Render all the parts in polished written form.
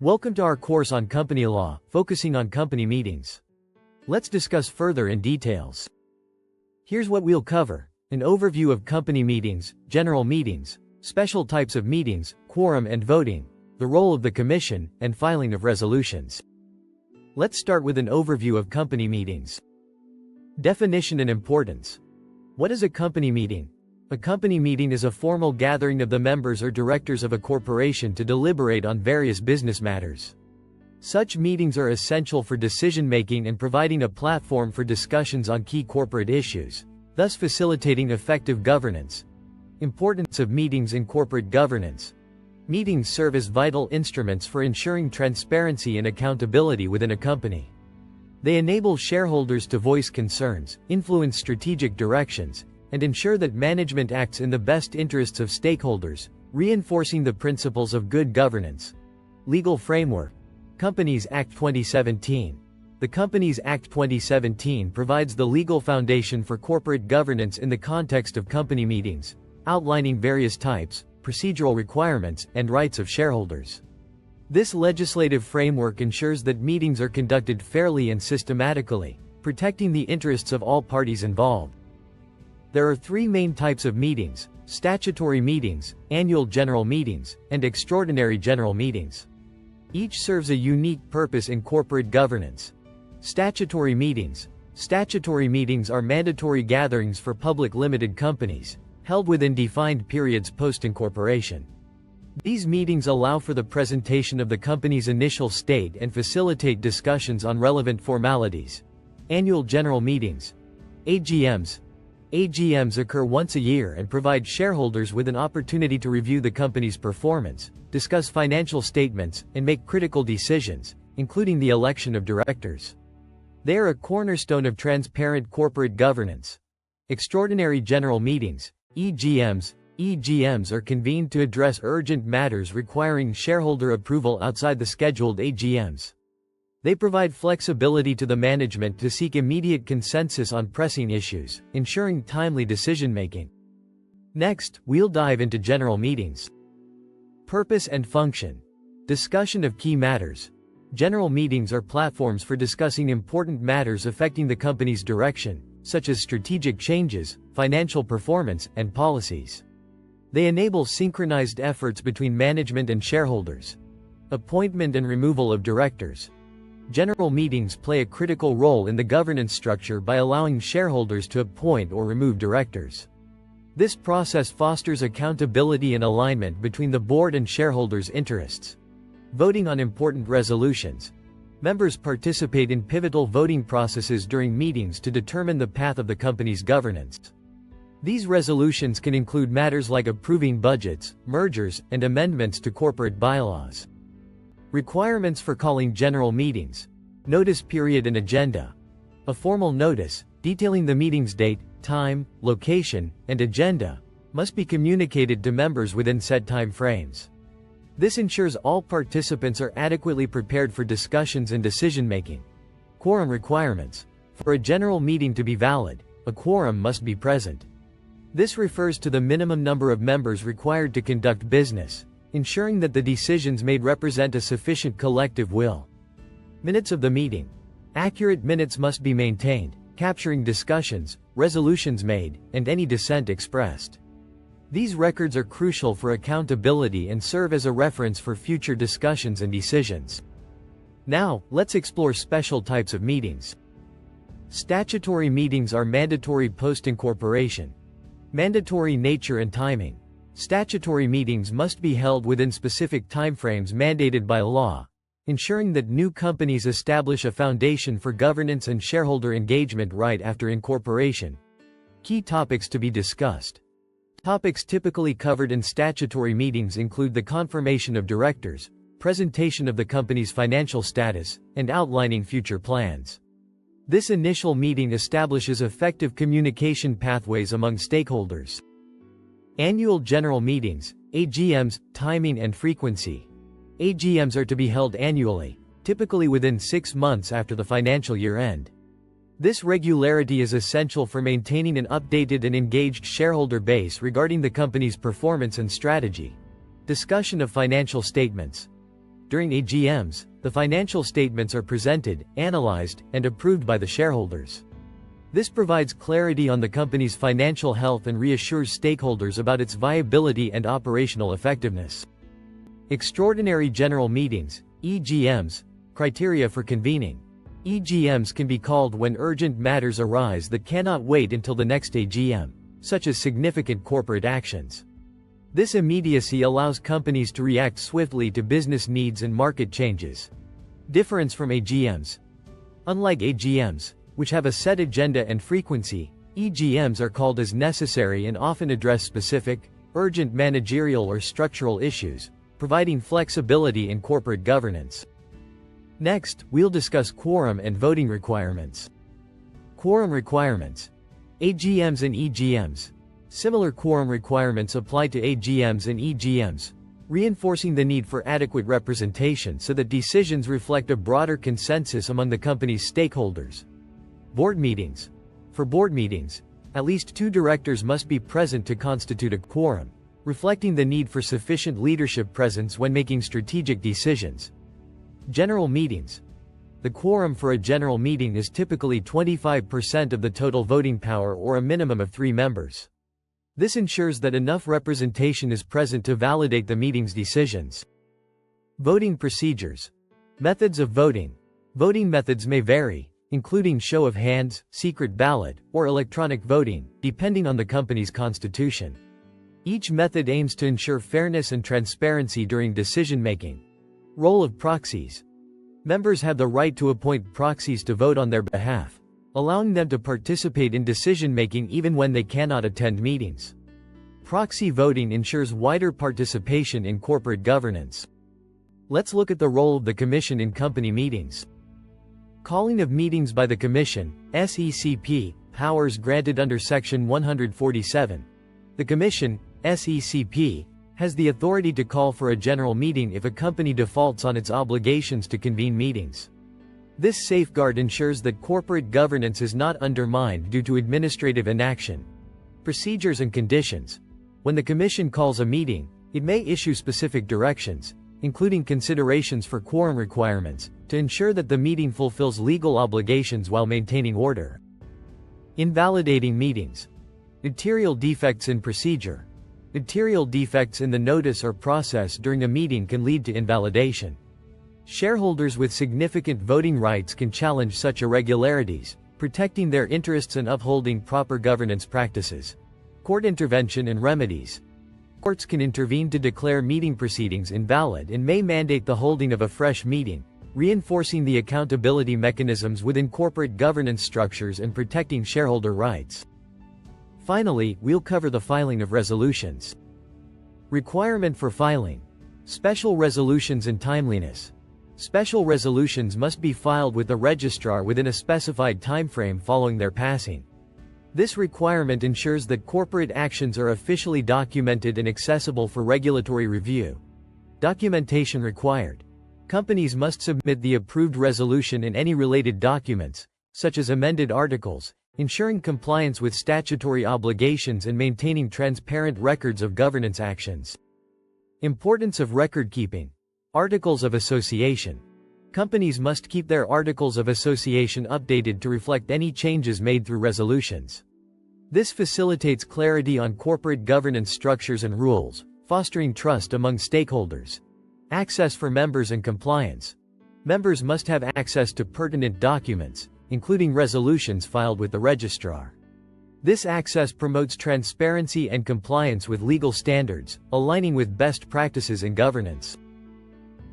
Welcome to our course on company law, focusing on company meetings. Let's discuss further in details. Here's what we'll cover: an overview of company meetings, general meetings, special types of meetings, quorum and voting, the role of the commission, and filing of resolutions. Let's start with an overview of company meetings. Definition and importance. What is a company meeting? A company meeting is a formal gathering of the members or directors of a corporation to deliberate on various business matters. Such meetings are essential for decision-making and providing a platform for discussions on key corporate issues, thus facilitating effective governance. Importance of meetings in corporate governance. Meetings serve as vital instruments for ensuring transparency and accountability within a company. They enable shareholders to voice concerns, influence strategic directions, and ensure that management acts in the best interests of stakeholders, reinforcing the principles of good governance. Legal framework. Companies Act 2017. The Companies Act 2017 provides the legal foundation for corporate governance in the context of company meetings, outlining various types, procedural requirements, and rights of shareholders. This legislative framework ensures that meetings are conducted fairly and systematically, protecting the interests of all parties involved. There are three main types of meetings: statutory meetings, annual general meetings, and extraordinary general meetings. Each serves a unique purpose in corporate governance. Statutory meetings. Statutory meetings are mandatory gatherings for public limited companies, held within defined periods post-incorporation. These meetings allow for the presentation of the company's initial state and facilitate discussions on relevant formalities. Annual general meetings. AGMs. AGMs occur once a year and provide shareholders with an opportunity to review the company's performance, discuss financial statements, and make critical decisions, including the election of directors. They are a cornerstone of transparent corporate governance. Extraordinary general meetings, EGMs. EGMs are convened to address urgent matters requiring shareholder approval outside the scheduled AGMs. They provide flexibility to the management to seek immediate consensus on pressing issues, ensuring timely decision-making. Next, we'll dive into general meetings. Purpose and function. Discussion of key matters. General meetings are platforms for discussing important matters affecting the company's direction, such as strategic changes, financial performance, and policies. They enable synchronized efforts between management and shareholders. Appointment and removal of directors. General meetings play a critical role in the governance structure by allowing shareholders to appoint or remove directors. This process fosters accountability and alignment between the board and shareholders' interests. Voting on important resolutions. Members participate in pivotal voting processes during meetings to determine the path of the company's governance. These resolutions can include matters like approving budgets, mergers, and amendments to corporate bylaws. Requirements for calling general meetings. Notice period and agenda. A formal notice, detailing the meeting's date, time, location, and agenda, must be communicated to members within set time frames. This ensures all participants are adequately prepared for discussions and decision-making. Quorum requirements. For a general meeting to be valid, a quorum must be present. This refers to the minimum number of members required to conduct business, ensuring that the decisions made represent a sufficient collective will. Minutes of the meeting. Accurate minutes must be maintained, capturing discussions, resolutions made, and any dissent expressed. These records are crucial for accountability and serve as a reference for future discussions and decisions. Now, let's explore special types of meetings. Statutory meetings are mandatory post-incorporation. Mandatory nature and timing. Statutory meetings must be held within specific timeframes mandated by law, ensuring that new companies establish a foundation for governance and shareholder engagement right after incorporation. Key topics to be discussed. Topics typically covered in statutory meetings include the confirmation of directors, presentation of the company's financial status, and outlining future plans. This initial meeting establishes effective communication pathways among stakeholders. Annual general meetings, AGMs, timing and frequency. AGMs are to be held annually, typically within 6 months after the financial year end. This regularity is essential for maintaining an updated and engaged shareholder base regarding the company's performance and strategy. Discussion of financial statements. During AGMs, the financial statements are presented, analyzed, and approved by the shareholders. This provides clarity on the company's financial health and reassures stakeholders about its viability and operational effectiveness. Extraordinary General Meetings, EGMs, criteria for convening. EGMs can be called when urgent matters arise that cannot wait until the next AGM, such as significant corporate actions. This immediacy allows companies to react swiftly to business needs and market changes. Difference from AGMs. Unlike AGMs, which have a set agenda and frequency, EGMs are called as necessary and often address specific, urgent managerial or structural issues, providing flexibility in corporate governance. Next, we'll discuss quorum and voting requirements. Quorum requirements. AGMs and EGMs. Similar quorum requirements apply to AGMs and EGMs, reinforcing the need for adequate representation so that decisions reflect a broader consensus among the company's stakeholders. Board meetings. For board meetings, at least 2 directors must be present to constitute a quorum, reflecting the need for sufficient leadership presence when making strategic decisions. General meetings. The quorum for a general meeting is typically 25% of the total voting power or a minimum of 3 members. This ensures that enough representation is present to validate the meeting's decisions. Voting procedures. Methods of voting. Voting methods may vary, including show of hands, secret ballot, or electronic voting, depending on the company's constitution. Each method aims to ensure fairness and transparency during decision-making. Role of proxies. Members have the right to appoint proxies to vote on their behalf, allowing them to participate in decision-making even when they cannot attend meetings. Proxy voting ensures wider participation in corporate governance. Let's look at the role of the Commission in company meetings. Calling of meetings by the Commission, SECP, powers granted under Section 147. The Commission, SECP, has the authority to call for a general meeting if a company defaults on its obligations to convene meetings. This safeguard ensures that corporate governance is not undermined due to administrative inaction. Procedures and conditions. When the Commission calls a meeting, it may issue specific directions, including considerations for quorum requirements, to ensure that the meeting fulfills legal obligations while maintaining order. Invalidating meetings. Material defects in procedure. Material defects in the notice or process during a meeting can lead to invalidation. Shareholders with significant voting rights can challenge such irregularities, protecting their interests and upholding proper governance practices. Court intervention and remedies. Courts can intervene to declare meeting proceedings invalid and may mandate the holding of a fresh meeting, reinforcing the accountability mechanisms within corporate governance structures and protecting shareholder rights. Finally, we'll cover the filing of resolutions. Requirement for filing. Special resolutions and timeliness. Special resolutions must be filed with the registrar within a specified timeframe following their passing. This requirement ensures that corporate actions are officially documented and accessible for regulatory review. Documentation required. Companies must submit the approved resolution and any related documents, such as amended articles, ensuring compliance with statutory obligations and maintaining transparent records of governance actions. Importance of record keeping. Articles of Association. Companies must keep their Articles of Association updated to reflect any changes made through resolutions. This facilitates clarity on corporate governance structures and rules, fostering trust among stakeholders. Access for members and compliance. Members must have access to pertinent documents, including resolutions filed with the registrar. This access promotes transparency and compliance with legal standards, aligning with best practices in governance.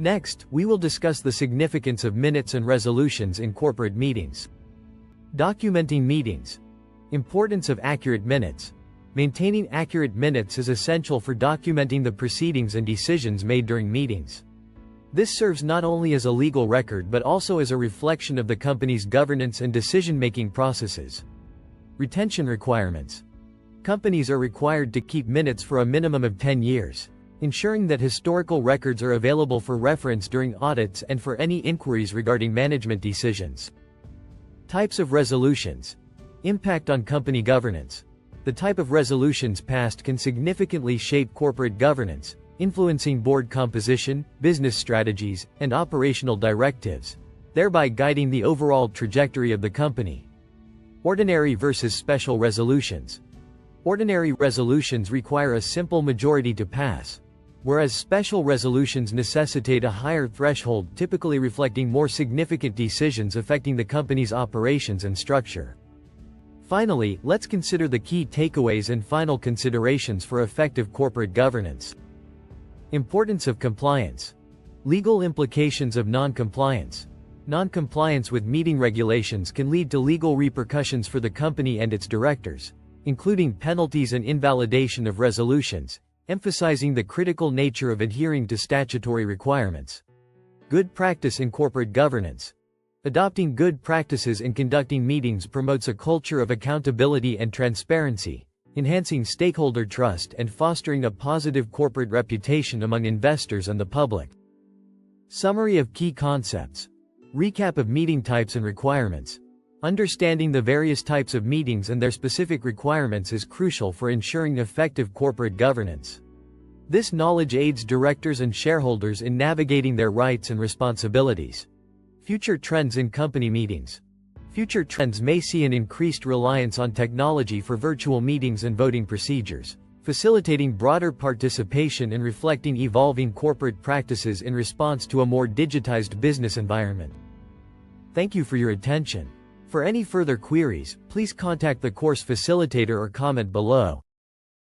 Next, we will discuss the significance of minutes and resolutions in corporate meetings. Documenting meetings. Importance of accurate minutes. Maintaining accurate minutes is essential for documenting the proceedings and decisions made during meetings. This serves not only as a legal record but also as a reflection of the company's governance and decision-making processes. Retention requirements. Companies are required to keep minutes for a minimum of 10 years. Ensuring that historical records are available for reference during audits and for any inquiries regarding management decisions. Types of resolutions. Impact on company governance. The type of resolutions passed can significantly shape corporate governance, influencing board composition, business strategies, and operational directives, thereby guiding the overall trajectory of the company. Ordinary versus special resolutions. Ordinary resolutions require a simple majority to pass, whereas special resolutions necessitate a higher threshold, typically reflecting more significant decisions affecting the company's operations and structure. Finally, let's consider the key takeaways and final considerations for effective corporate governance. Importance of compliance. Legal implications of non-compliance. Non-compliance with meeting regulations can lead to legal repercussions for the company and its directors, including penalties and invalidation of resolutions, emphasizing the critical nature of adhering to statutory requirements. Good practice in corporate governance. Adopting good practices in conducting meetings promotes a culture of accountability and transparency, enhancing stakeholder trust and fostering a positive corporate reputation among investors and the public. Summary of key concepts. Recap of meeting types and requirements. Understanding the various types of meetings and their specific requirements is crucial for ensuring effective corporate governance. This knowledge aids directors and shareholders in navigating their rights and responsibilities. Future trends in company meetings. Future trends may see an increased reliance on technology for virtual meetings and voting procedures, facilitating broader participation and reflecting evolving corporate practices in response to a more digitized business environment. Thank you for your attention. For any further queries, please contact the course facilitator or comment below.